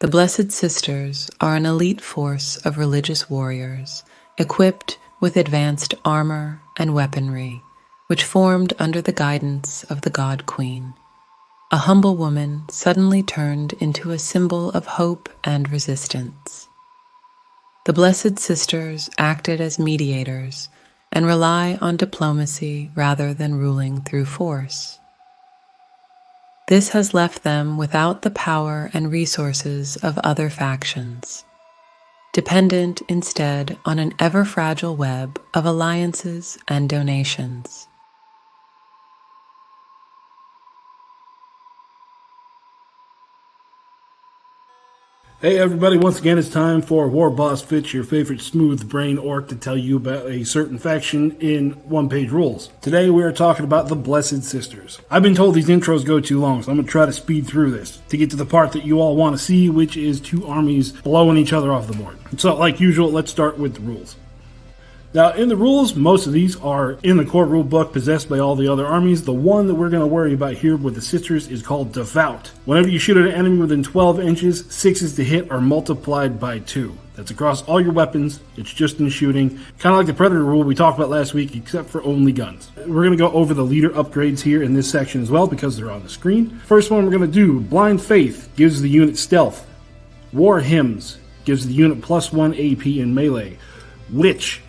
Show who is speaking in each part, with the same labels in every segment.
Speaker 1: The Blessed Sisters are an elite force of religious warriors equipped with advanced armor and weaponry, which formed under the guidance of the God Queen, a humble woman suddenly turned into a symbol of hope and resistance. The Blessed Sisters acted as mediators and rely on diplomacy rather than ruling through force. This has left them without the power and resources of other factions, dependent instead on an ever-fragile web of alliances and donations.
Speaker 2: Hey everybody, once again it's time for War Boss Fitz, your favorite smooth brain orc, to tell you about a certain faction in one-page rules. Today we are talking about the Blessed Sisters. I've been told these intros go too long, so I'm going to try to speed through this to get to the part that you all want to see, which is two armies blowing each other off the board. So like usual, let's start with the rules. Now, in the rules, most of these are in the core rule book, possessed by all the other armies. The one that we're going to worry about here with the Sisters is called Devout. Whenever you shoot at an enemy within 12 inches, 6s to hit are multiplied by 2. That's across all your weapons. It's just in shooting. Kind of like the Predator rule we talked about last week, except for only guns. We're going to go over the leader upgrades here in this section as well, because they're on the screen. First one we're going to do, Blind Faith gives the unit stealth. War Hymns gives the unit +1 AP in melee. Witch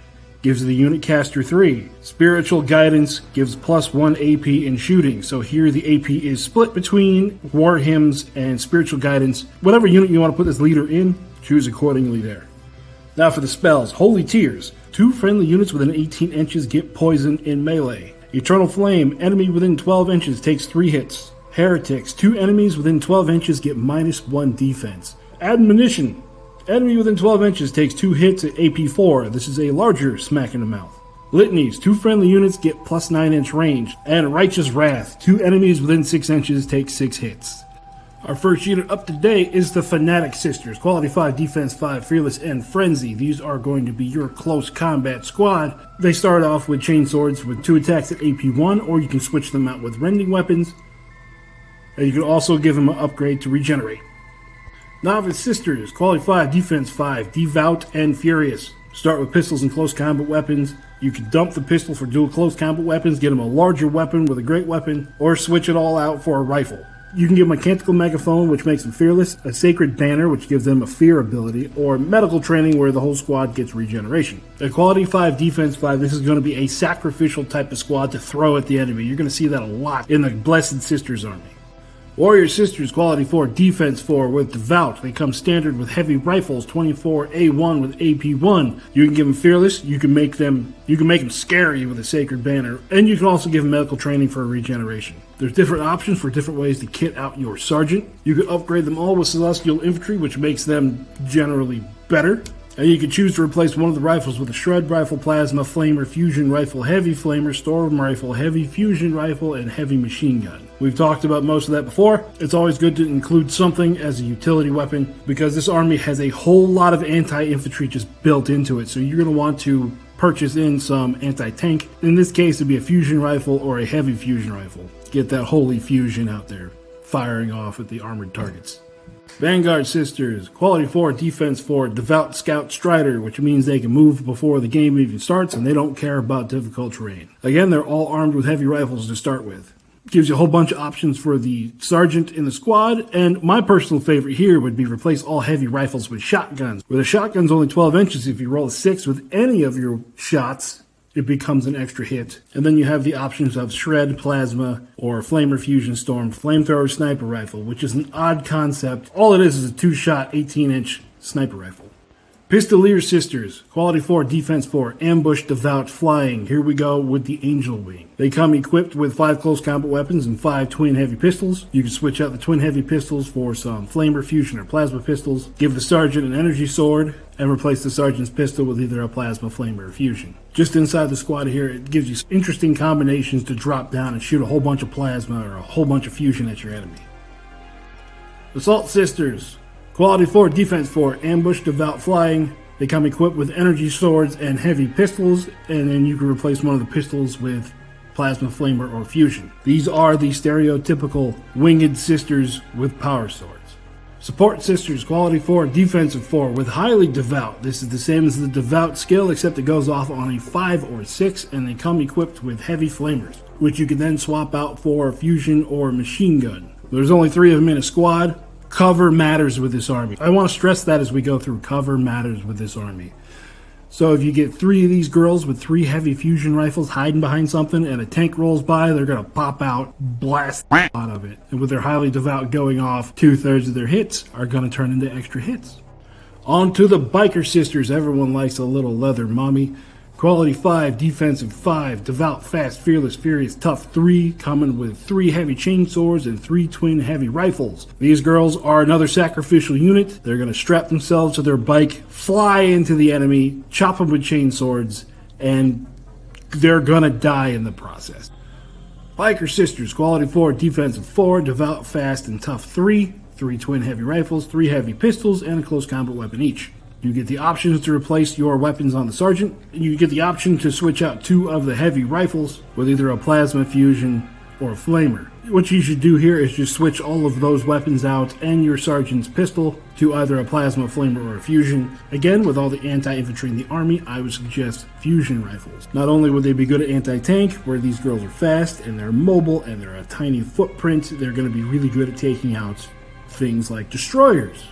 Speaker 2: gives the unit caster 3. Spiritual Guidance gives +1 AP in shooting. So here the AP is split between War Hymns and Spiritual Guidance. Whatever unit you want to put this leader in, choose accordingly there. Now for the spells. Holy Tears. 2 friendly units within 18 inches get poison in melee. Eternal Flame. Enemy within 12 inches takes 3 hits. Heretics. 2 enemies within 12 inches get -1 defense. Admonition. Enemy within 12 inches takes 2 hits at AP 4. This is a larger smack in the mouth. Litanies. 2 friendly units get +9-inch range. And Righteous Wrath. 2 enemies within 6 inches take 6 hits. Our first unit up to date is the Fanatic Sisters. Quality 5, Defense 5, Fearless, and Frenzy. These are going to be your close combat squad. They start off with chain swords with 2 attacks at AP 1, or you can switch them out with rending weapons. And you can also give them an upgrade to regenerate. Novice Sisters, Quality 5, Defense 5, Devout and Furious. Start with pistols and close combat weapons. You can dump the pistol for dual close combat weapons, get them a larger weapon with a great weapon, or switch it all out for a rifle. You can give them a Canticle Megaphone, which makes them fearless, a Sacred Banner, which gives them a fear ability, or medical training where the whole squad gets regeneration. At Quality 5, Defense 5, this is going to be a sacrificial type of squad to throw at the enemy. You're going to see that a lot in the Blessed Sisters army. Warrior Sisters, Quality 4, Defense 4 with Devout. They come standard with heavy rifles, 24A1 with AP1. You can give them fearless, you can make them scary with a Sacred Banner, and you can also give them medical training for regeneration. There's different options for different ways to kit out your sergeant. You can upgrade them all with Celestial Infantry, which makes them generally better. And you can choose to replace one of the rifles with a Shred Rifle, Plasma, Flamer, Fusion Rifle, Heavy Flamer, Storm Rifle, Heavy Fusion Rifle, and Heavy Machine Gun. We've talked about most of that before. It's always good to include something as a utility weapon because this army has a whole lot of anti-infantry just built into it. So you're going to want to purchase in some anti-tank. In this case, it'd be a Fusion Rifle or a Heavy Fusion Rifle. Get that holy fusion out there, firing off at the armored targets. Vanguard Sisters, Quality 4, Defense 4, Devout Scout Strider, which means they can move before the game even starts and they don't care about difficult terrain. Again, they're all armed with heavy rifles to start with. Gives you a whole bunch of options for the sergeant in the squad, and my personal favorite here would be replace all heavy rifles with shotguns. Where the shotgun's only 12 inches, if you roll a 6 with any of your shots, it becomes an extra hit. And then you have the options of Shred, Plasma, or Flamer, Fusion Storm, Flamethrower, Sniper Rifle, which is an odd concept. All it is a 2-shot, 18-inch sniper rifle. Pistolier Sisters, Quality 4, Defense 4, Ambush, Devout, Flying. Here we go with the Angel Wing. They come equipped with 5 close combat weapons and 5 twin heavy pistols. You can switch out the twin heavy pistols for some Flamer, Fusion, or Plasma pistols. Give the Sergeant an energy sword, and replace the Sergeant's pistol with either a Plasma, Flamer, or Fusion. Just inside the squad here, it gives you interesting combinations to drop down and shoot a whole bunch of Plasma or a whole bunch of Fusion at your enemy. Assault Sisters, Quality 4, Defense 4, Ambush, Devout, Flying. They come equipped with energy swords and heavy pistols, and then you can replace one of the pistols with Plasma, Flamer, or Fusion. These are the stereotypical winged sisters with power swords. Support Sisters, quality 4, defensive 4, with highly devout. This is the same as the devout skill, except it goes off on a 5 or 6, and they come equipped with heavy flamers, which you can then swap out for fusion or machine gun. There's only 3 of them in a squad. Cover matters with this army. I want to stress that as we go through. Cover matters with this army. So if you get 3 of these girls with 3 heavy fusion rifles hiding behind something and a tank rolls by, they're going to pop out, blast the out of it. And with their highly devout going off, 2/3 of their hits are going to turn into extra hits. On to the Biker Sisters. Everyone likes a little leather mommy. Quality 5, defensive 5, devout, fast, fearless, furious, tough 3, coming with 3 heavy chainswords and 3 twin heavy rifles. These girls are another sacrificial unit. They're going to strap themselves to their bike, fly into the enemy, chop them with chainswords, and they're going to die in the process. Biker Sisters, quality 4, defensive 4, devout, fast, and tough 3, 3 twin heavy rifles, 3 heavy pistols, and a close combat weapon each. You get the options to replace your weapons on the sergeant. You get the option to switch out 2 of the heavy rifles with either a plasma fusion or a flamer. What you should do here is just switch all of those weapons out and your sergeant's pistol to either a plasma, flamer, or a fusion. Again, with all the anti-infantry in the army, I would suggest fusion rifles. Not only would they be good at anti-tank, where these girls are fast and they're mobile and they're a tiny footprint, they're going to be really good at taking out things like destroyers.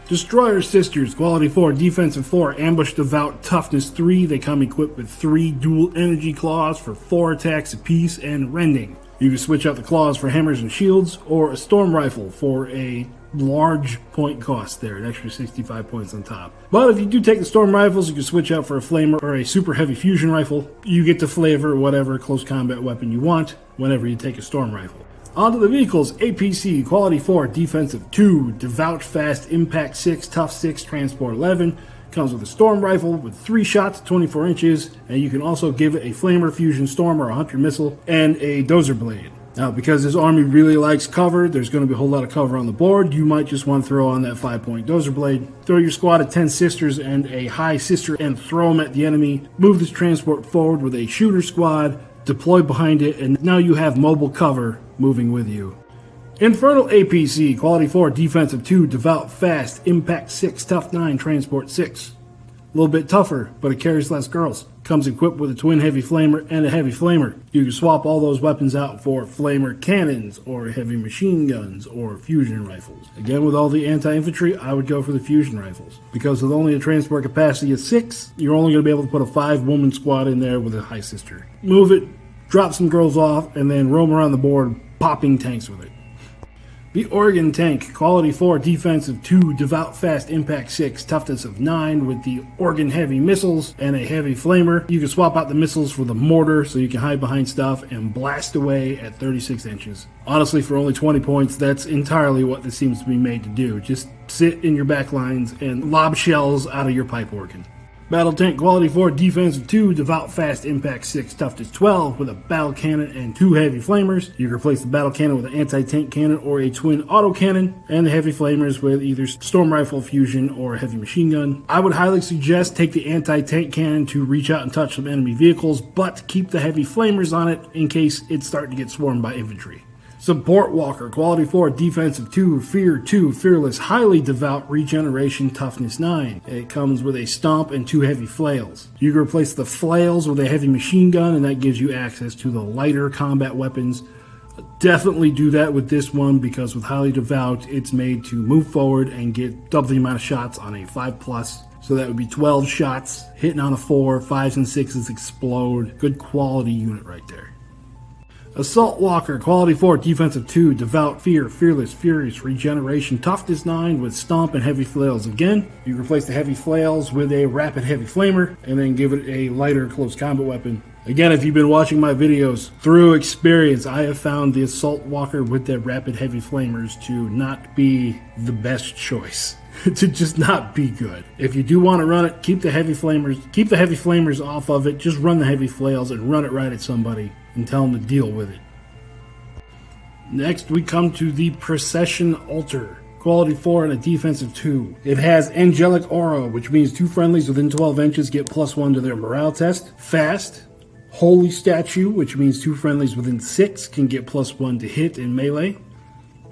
Speaker 2: Destroyer Sisters, quality 4, defensive 4, ambush devout, toughness 3. They come equipped with 3 dual energy claws for 4 attacks apiece and rending. You can switch out the claws for hammers and shields, or a storm rifle for a large point cost there, an extra 65 points on top. But if you do take the storm rifles, you can switch out for a flamer or a super heavy fusion rifle. You get to flavor whatever close combat weapon you want whenever you take a storm rifle. Onto the vehicles. APC, quality 4, defensive 2, devout, fast, impact 6, tough 6, transport 11. Comes with a storm rifle with 3 shots, 24 inches, and you can also give it a flamer, fusion storm, or a hunter missile, and a dozer blade. Now, because this army really likes cover, there's going to be a whole lot of cover on the board. You might just want to throw on that 5-point dozer blade. Throw your squad of 10 sisters and a high sister and throw them at the enemy. Move this transport forward with a shooter squad, deploy behind it, and now you have mobile cover moving with you. Infernal APC, quality 4, defensive 2, devout, fast, impact 6, tough 9, transport 6. A little bit tougher, but it carries less girls. Comes equipped with a twin heavy flamer and a heavy flamer. You can swap all those weapons out for flamer cannons or heavy machine guns or fusion rifles. Again, with all the anti-infantry, I would go for the fusion rifles. Because with only a transport capacity of 6, you're only going to be able to put a 5-woman squad in there with a high sister. Move it, drop some girls off, and then roam around the board popping tanks with it. The Oregon Tank, quality 4, defensive 2, devout, fast, impact 6, toughness of 9 with the Oregon heavy missiles and a heavy flamer. You can swap out the missiles for the mortar so you can hide behind stuff and blast away at 36 inches. Honestly, for only 20 points, that's entirely what this seems to be made to do. Just sit in your back lines and lob shells out of your pipe organ. Battle Tank, quality 4, defensive 2, devout, fast, impact 6, toughness 12 with a battle cannon and 2 heavy flamers. You can replace the battle cannon with an anti-tank cannon or a twin auto cannon, and the heavy flamers with either storm rifle, fusion, or a heavy machine gun. I would highly suggest take the anti-tank cannon to reach out and touch some enemy vehicles, but keep the heavy flamers on it in case it's starting to get swarmed by infantry. Support Walker, quality 4, defensive 2, fear 2, fearless, highly devout, regeneration, toughness 9. It comes with a stomp and 2 heavy flails. You can replace the flails with a heavy machine gun, and that gives you access to the lighter combat weapons. Definitely do that with this one, because with highly devout, it's made to move forward and get double the amount of shots on a 5+. So that would be 12 shots, hitting on a 4, 5s and 6s explode. Good quality unit right there. Assault Walker, quality 4, defensive 2, devout, fear, fearless, furious, regeneration, toughness 9 with stomp and heavy flails. Again, you replace the heavy flails with a rapid heavy flamer and then give it a lighter close combat weapon. Again, if you've been watching my videos, through experience, I have found the Assault Walker with their rapid heavy flamers to not be the best choice. To just not be good. If you do want to run it, keep the heavy flamers off of it, just run the heavy flails and run it right at somebody and tell them to deal with it. Next, we come to the Procession Altar. Quality 4 and a defensive 2. It has Angelic Aura, which means 2 friendlies within 12 inches get +1 to their morale test. Fast. Holy Statue, which means 2 friendlies within 6 can get +1 to hit in melee.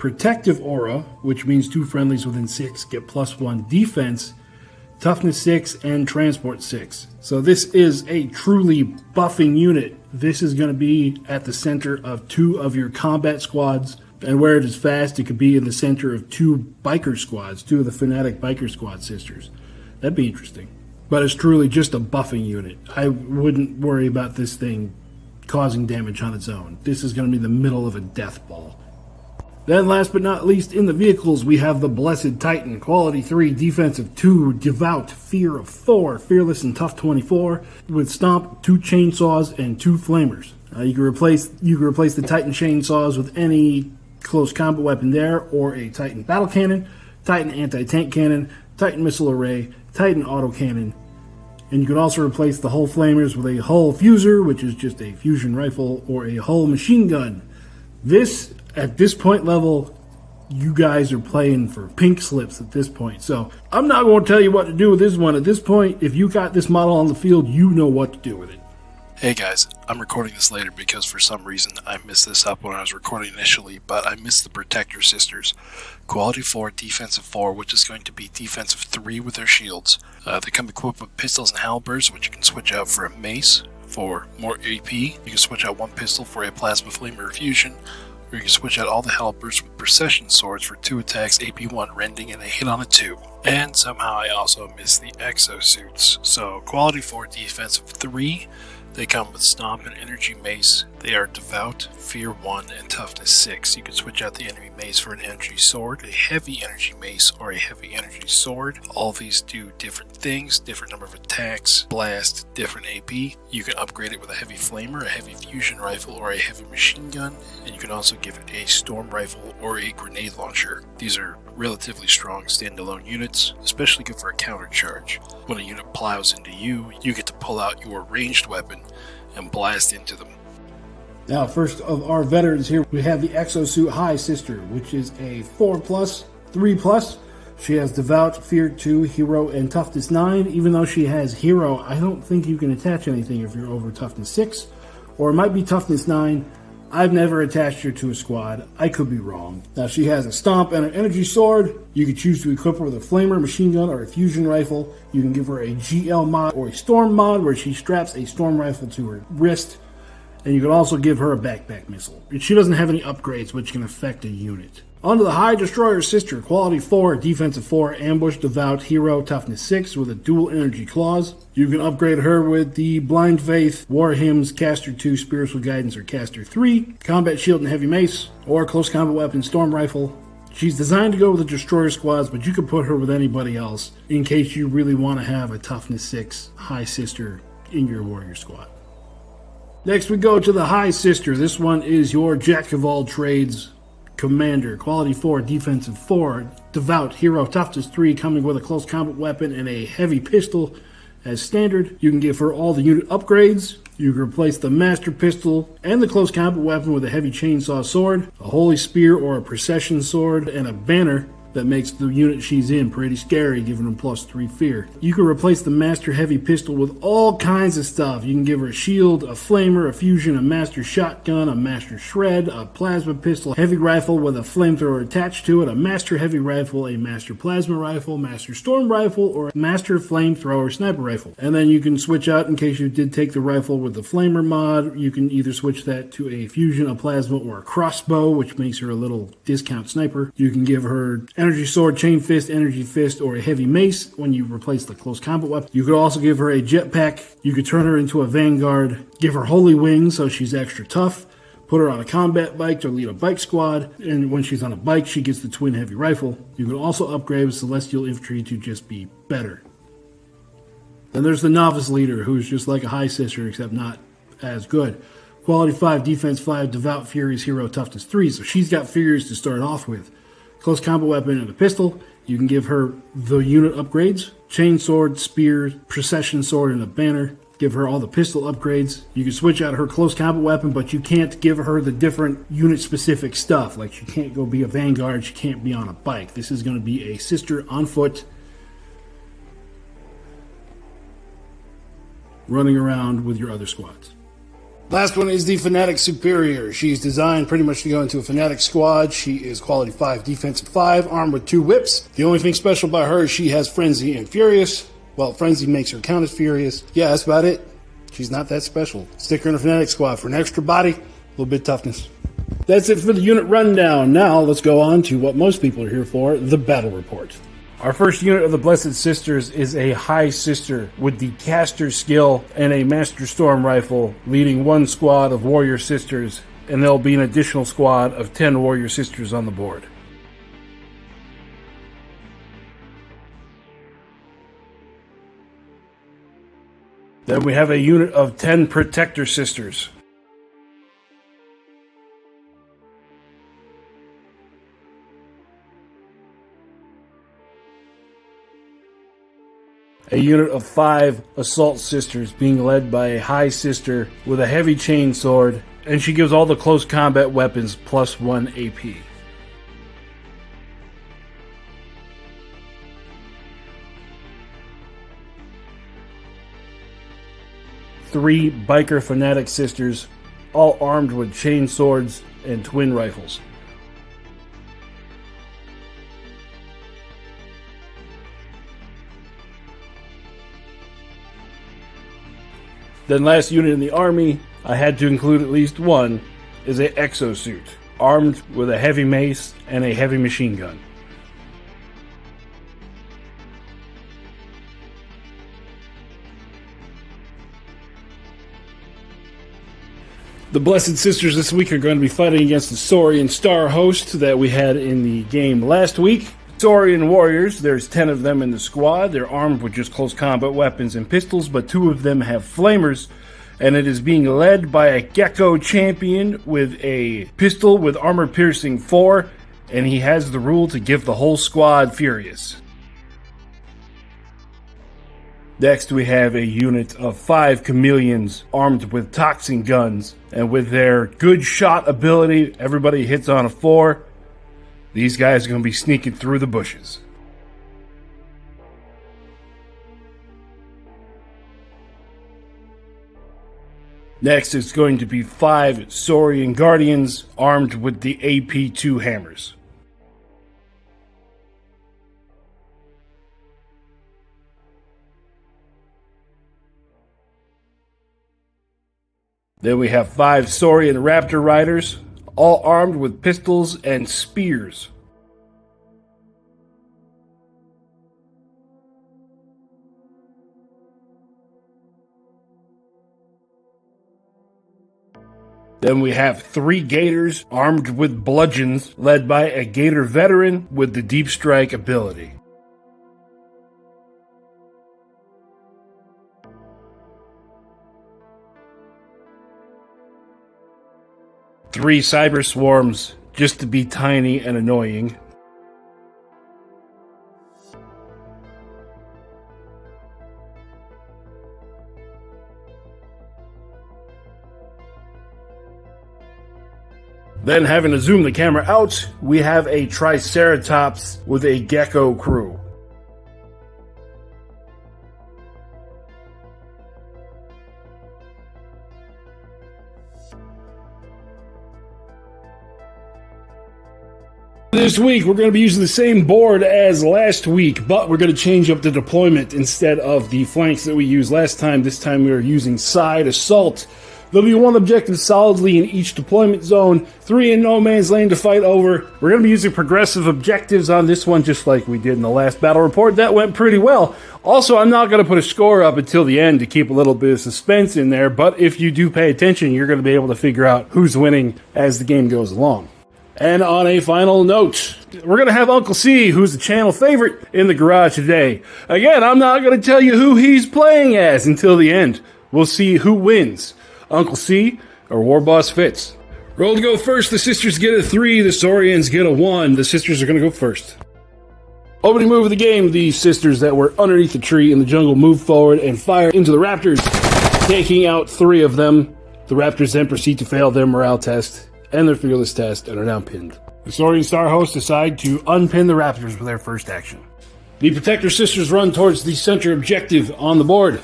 Speaker 2: Protective Aura, which means 2 friendlies within 6 get +1 defense, toughness 6, and transport 6. So this is a truly buffing unit. This is going to be at the center of 2 of your combat squads, and where it is fast, it could be in the center of 2 biker squads, 2 of the Fanatic Biker Squad sisters. That'd be interesting. But it's truly just a buffing unit. I wouldn't worry about this thing causing damage on its own. This is going to be the middle of a death ball. Then last but not least, in the vehicles, we have the Blessed Titan, quality 3, defensive 2, devout, fear of 4, fearless and tough 24, with stomp, 2 chainsaws, and 2 flamers. You can replace the Titan chainsaws with any close combat weapon there, or a Titan battle cannon, Titan anti-tank cannon, Titan missile array, Titan autocannon. And you can also replace the hull flamers with a hull fuser, which is just a fusion rifle, or a hull machine gun. This, at this point level, you guys are playing for pink slips at this point. So I'm not going to tell you what to do with this one. At this point, if you got this model on the field, you know what to do with it.
Speaker 3: Hey guys, I'm recording this later because for some reason I messed this up when I was recording initially, but I missed the Protector Sisters. Quality 4, defensive 4, which is going to be defensive 3 with their shields. They come equipped with pistols and halberds, which you can switch out for a mace for more AP. You can switch out one pistol for a plasma flame or fusion, or you can switch out all the halberds with procession swords for 2 attacks, AP 1 rending, and a hit on a 2. And somehow I also missed the exosuits. So quality 4, defensive 3. They come with Stomp and Energy Mace. They are Devout, Fear 1, and Toughness 6. You can switch out the Enemy Mace for an Energy Sword, a Heavy Energy Mace, or a Heavy Energy Sword. All of these do different things, different number of attacks, blast, different AP. You can upgrade it with a Heavy Flamer, a Heavy Fusion Rifle, or a Heavy Machine Gun, and you can also give it a Storm Rifle or a Grenade Launcher. These are relatively strong standalone units, especially good for a counter charge. When a unit plows into you, you get to pull out your ranged weapon and blast into them.
Speaker 2: Now, first of our veterans here, we have the Exosuit High Sister, which is a 4+, 3+. She has Devout, Fear 2, Hero, and Toughness 9. Even though she has Hero, I don't think you can attach anything if you're over Toughness 6, or it might be Toughness 9. I've never attached her to a squad. I could be wrong. Now, she has a Stomp and an Energy Sword. You can choose to equip her with a Flamer, Machine Gun, or a Fusion Rifle. You can give her a GL mod or a Storm mod where she straps a Storm Rifle to her wrist. And you can also give her a Backpack Missile. She doesn't have any upgrades which can affect a unit. On to the High Destroyer Sister, quality 4, defensive 4, ambush, devout, hero, toughness 6 with a dual energy claws. You can upgrade her with the Blind Faith, War Hymns, Caster 2, Spiritual Guidance, or Caster 3, combat shield and heavy mace, or close combat weapon, storm rifle. She's designed to go with the destroyer squads, but you can put her with anybody else in case you really want to have a toughness 6 High Sister in your warrior squad. Next we go to the High Sister. This one is your jack of all trades commander, quality 4, defensive 4, devout, hero, toughness 3, coming with a close combat weapon and a heavy pistol as standard. You can give her all the unit upgrades. You can replace the master pistol and the close combat weapon with a heavy chainsaw sword, a holy spear or a procession sword, and a banner that makes the unit she's in pretty scary, giving them +3 fear. You can replace the master heavy pistol with all kinds of stuff. You can give her a shield, a flamer, a fusion, a master shotgun, a master shred, a plasma pistol, heavy rifle with a flamethrower attached to it, a master heavy rifle, a master plasma rifle, master storm rifle, or a master flamethrower sniper rifle. And then you can switch out, in case you did take the rifle with the flamer mod, you can either switch that to a fusion, a plasma, or a crossbow, which makes her a little discount sniper. You can give her energy sword, chain fist, energy fist, or a heavy mace when you replace the close combat weapon. You could also give her a jetpack. You could turn her into a vanguard, give her holy wings so she's extra tough, put her on a combat bike to lead a bike squad, and when she's on a bike she gets the twin heavy rifle. You can also upgrade with celestial infantry to just be better. Then there's the novice leader, who's just like a High Sister except not as good. Quality 5, defense 5, devout, furious, hero, toughness 3, so she's got figures to start off with. Close combat weapon and a pistol. You can give her the unit upgrades. Chain sword, spear, procession sword, and a banner. Give her all the pistol upgrades. You can switch out her close combat weapon, but you can't give her the different unit-specific stuff. Like, she can't go be a vanguard, she can't be on a bike. This is going to be a sister on foot, running around with your other squads. Last one is the Fanatic Superior. She's designed pretty much to go into a Fanatic squad. She is quality 5, defensive 5, armed with 2 whips. The only thing special about her is she has Frenzy and Furious. Well, Frenzy makes her count as Furious. Yeah, that's about it. She's not that special. Stick her in a Fanatic squad for an extra body, a little bit of toughness. That's it for the unit rundown. Now let's go on to what most people are here for, the battle report. Our first unit of the Blessed Sisters is a High Sister with the Caster skill and a Master Storm rifle, leading 1 squad of Warrior Sisters, and there'll be an additional squad of 10 Warrior Sisters on the board. Then we have a unit of 10 Protector Sisters. A unit of 5 Assault Sisters being led by a High Sister with a heavy chain sword, and she gives all the close combat weapons plus 1 AP. Three Biker Fanatic Sisters, all armed with chain swords and twin rifles. Then last unit in the army, I had to include at least one, is a exosuit, armed with a heavy mace and a heavy machine gun. The Blessed Sisters this week are going to be fighting against the Saurian Star Host that we had in the game last week. Saurian warriors, there's 10 of them in the squad. They're armed with just close combat weapons and pistols, but 2 of them have flamers, and it is being led by a Gecko champion with a pistol with armor piercing 4, and he has the rule to give the whole squad Furious. Next we have a unit of 5 chameleons armed with toxin guns, and with their good shot ability, everybody hits on a 4. These guys are going to be sneaking through the bushes. Next is going to be 5 Saurian Guardians armed with the AP2 hammers. Then we have 5 Saurian Raptor Riders, all armed with pistols and spears. Then we have 3 Gators armed with bludgeons, led by a Gator veteran with the Deep Strike ability. Three Cyber Swarms, just to be tiny and annoying. Then, having to zoom the camera out, we have a Triceratops with a Gecko crew. This week, we're going to be using the same board as last week, but we're going to change up the deployment instead of the flanks that we used last time. This time we are using side assault. There'll be 1 objective solidly in each deployment zone, 3 in no man's lane to fight over. We're going to be using progressive objectives on this one, just like we did in the last battle report. That went pretty well. Also, I'm not going to put a score up until the end to keep a little bit of suspense in there, but if you do pay attention, you're going to be able to figure out who's winning as the game goes along. And on a final note, we're going to have Uncle C, who's the channel favorite, in the garage today. Again, I'm not going to tell you who he's playing as until the end. We'll see who wins, Uncle C or War Boss Fitz. Roll to go first. The sisters get a 3. The Saurians get a 1. The sisters are going to go first. Opening move of the game, the sisters that were underneath the tree in the jungle move forward and fire into the raptors, taking out 3 of them. The raptors then proceed to fail their morale test and their fearless test and are now pinned. The Saurian Star Hosts decide to unpin the raptors with their first action. The Protector Sisters run towards the center objective on the board.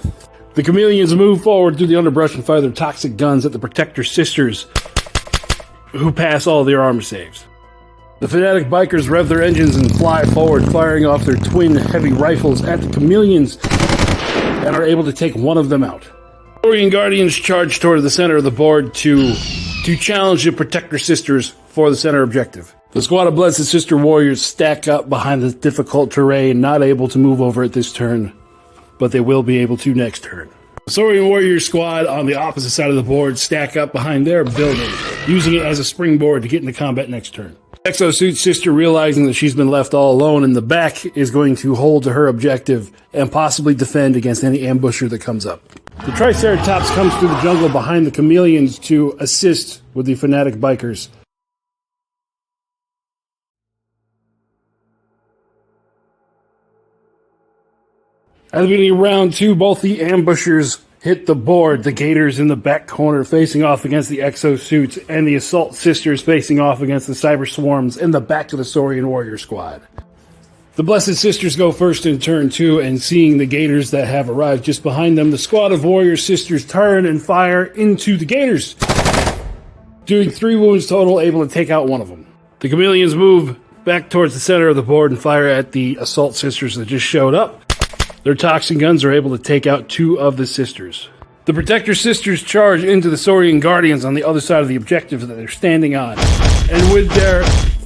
Speaker 2: The chameleons move forward through the underbrush and fire their toxic guns at the Protector Sisters, who pass all their armor saves. The fanatic bikers rev their engines and fly forward, firing off their twin heavy rifles at the chameleons, and are able to take one of them out. Saurian Guardians charge toward the center of the board to challenge the Protector Sisters for the center objective. The squad of Blessed Sister Warriors stack up behind the difficult terrain, not able to move over at this turn, but they will be able to next turn. The Saurian Warrior squad on the opposite side of the board stack up behind their building, using it as a springboard to get into combat next turn. Exosuit Sister, realizing that she's been left all alone in the back, is going to hold to her objective and possibly defend against any ambusher that comes up. The Triceratops comes through the jungle behind the chameleons to assist with the fanatic bikers. At the beginning of round 2, both the ambushers hit the board. The Gators in the back corner facing off against the Exosuits, and the Assault Sisters facing off against the Cyber Swarms in the back of the Saurian Warrior squad. The Blessed Sisters go first in turn 2, and seeing the Gators that have arrived just behind them, the squad of Warrior Sisters turn and fire into the Gators, doing 3 wounds total, able to take out one of them. The Chameleons move back towards the center of the board and fire at the Assault Sisters that just showed up. Their toxin guns are able to take out 2 of the sisters. The Protector Sisters charge into the Saurian Guardians on the other side of the objective that they're standing on, and with their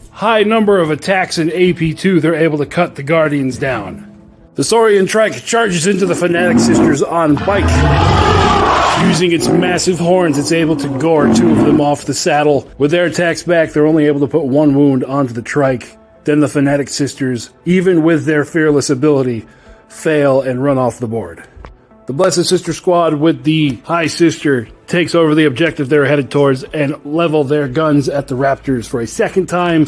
Speaker 2: high number of attacks in AP2, they're able to cut the Guardians down. The Saurian Trike charges into the Fanatic Sisters on bike. Using its massive horns, it's able to gore 2 of them off the saddle. With their attacks back, they're only able to put 1 wound onto the Trike. Then the Fanatic Sisters, even with their fearless ability, fail and run off the board. The Blessed Sister squad with the High Sister takes over the objective they're headed towards and level their guns at the Raptors for a second time,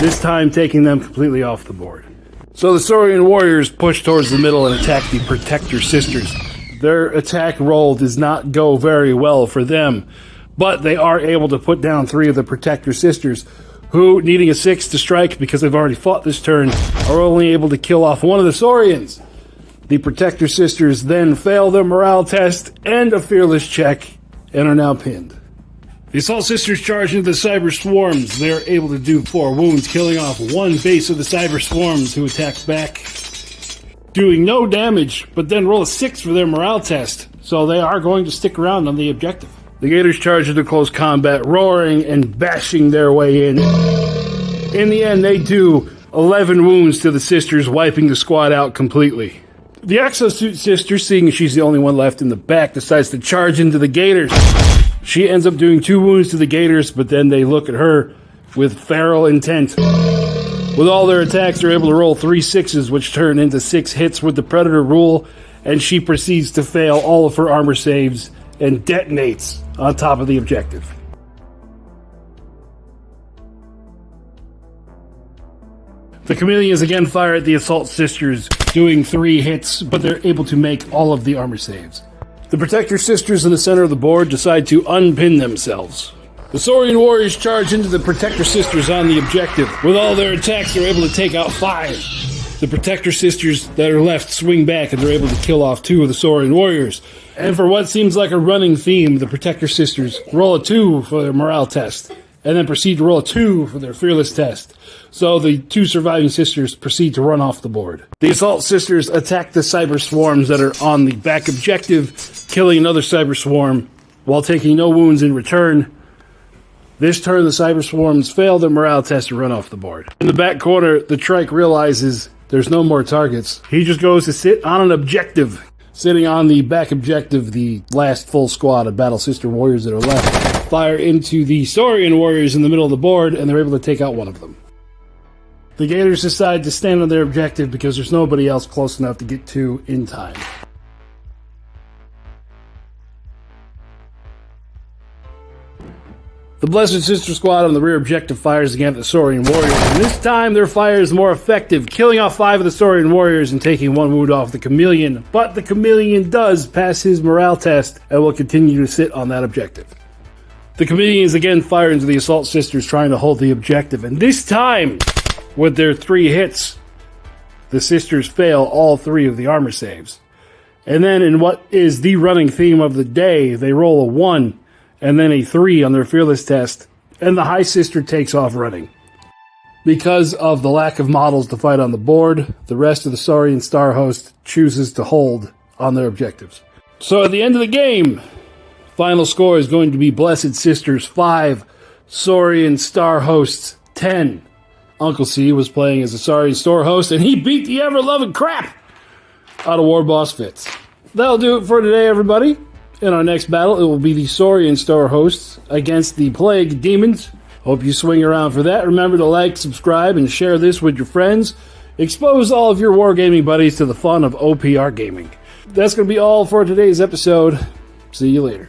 Speaker 2: this time taking them completely off the board. So the Saurian Warriors push towards the middle and attack the Protector Sisters. Their attack roll does not go very well for them, but they are able to put down 3 of the Protector Sisters, who, needing a 6 to strike because they've already fought this turn, are only able to kill off one of the Saurians. The Protector Sisters then fail their morale test and a fearless check and are now pinned. The Assault Sisters charge into the Cyber Swarms. They're able to do 4 wounds, killing off 1 base of the Cyber Swarms, who attacks back, doing no damage, but then roll a 6 for their morale test, so they are going to stick around on the objective. The Gators charge into close combat, roaring and bashing their way in. In the end, they do 11 wounds to the Sisters, wiping the squad out completely. The Exosuit Sister, seeing as she's the only one left in the back, decides to charge into the Gators. She ends up doing 2 wounds to the Gators, but then they look at her with feral intent. With all their attacks, they're able to roll 3 6s, which turn into 6 hits with the Predator rule, and she proceeds to fail all of her armor saves and detonates on top of the objective. The Chameleons again fire at the Assault Sisters, doing 3 hits, but they're able to make all of the armor saves. The Protector Sisters in the center of the board decide to unpin themselves. The Saurian Warriors charge into the Protector Sisters on the objective. With all their attacks, they're able to take out 5. The Protector Sisters that are left swing back, and they're able to kill off 2 of the Saurian Warriors. And for what seems like a running theme, the Protector Sisters roll a 2 for their morale test, and then proceed to roll a 2 for their fearless test. So the 2 surviving sisters proceed to run off the board. The Assault Sisters attack the Cyber Swarms that are on the back objective, killing another Cyber Swarm while taking no wounds in return. This turn, the Cyber Swarms fail their morale test and run off the board. In the back corner, the Trike realizes there's no more targets. He just goes to sit on an objective. Sitting on the back objective, the last full squad of Battle Sister Warriors that are left fire into the Saurian Warriors in the middle of the board, and they're able to take out one of them. The Gators decide to stand on their objective because there's nobody else close enough to get to in time. The Blessed Sister squad on the rear objective fires again at the Saurian Warriors, and this time their fire is more effective, killing off 5 of the Saurian Warriors and taking 1 wound off the Chameleon. But the Chameleon does pass his morale test and will continue to sit on that objective. The Chameleons again fire into the Assault Sisters, trying to hold the objective, and this time, with their 3 hits, the Sisters fail all 3 of the armor saves. And then in what is the running theme of the day, they roll a 1 and then a 3 on their fearless test, and the High Sister takes off running. Because of the lack of models to fight on the board, the rest of the Saurian Star Host chooses to hold on their objectives. So at the end of the game, final score is going to be Blessed Sisters 5, Saurian Star Hosts 10. Uncle C was playing as a Saurian Star Host, and he beat the ever-loving crap out of War Boss Fitz. That'll do it for today, everybody. In our next battle, it will be the Saurian Star Hosts against the Plague Demons. Hope you swing around for that. Remember to like, subscribe, and share this with your friends. Expose all of your wargaming buddies to the fun of OPR gaming. That's going to be all for today's episode. See you later.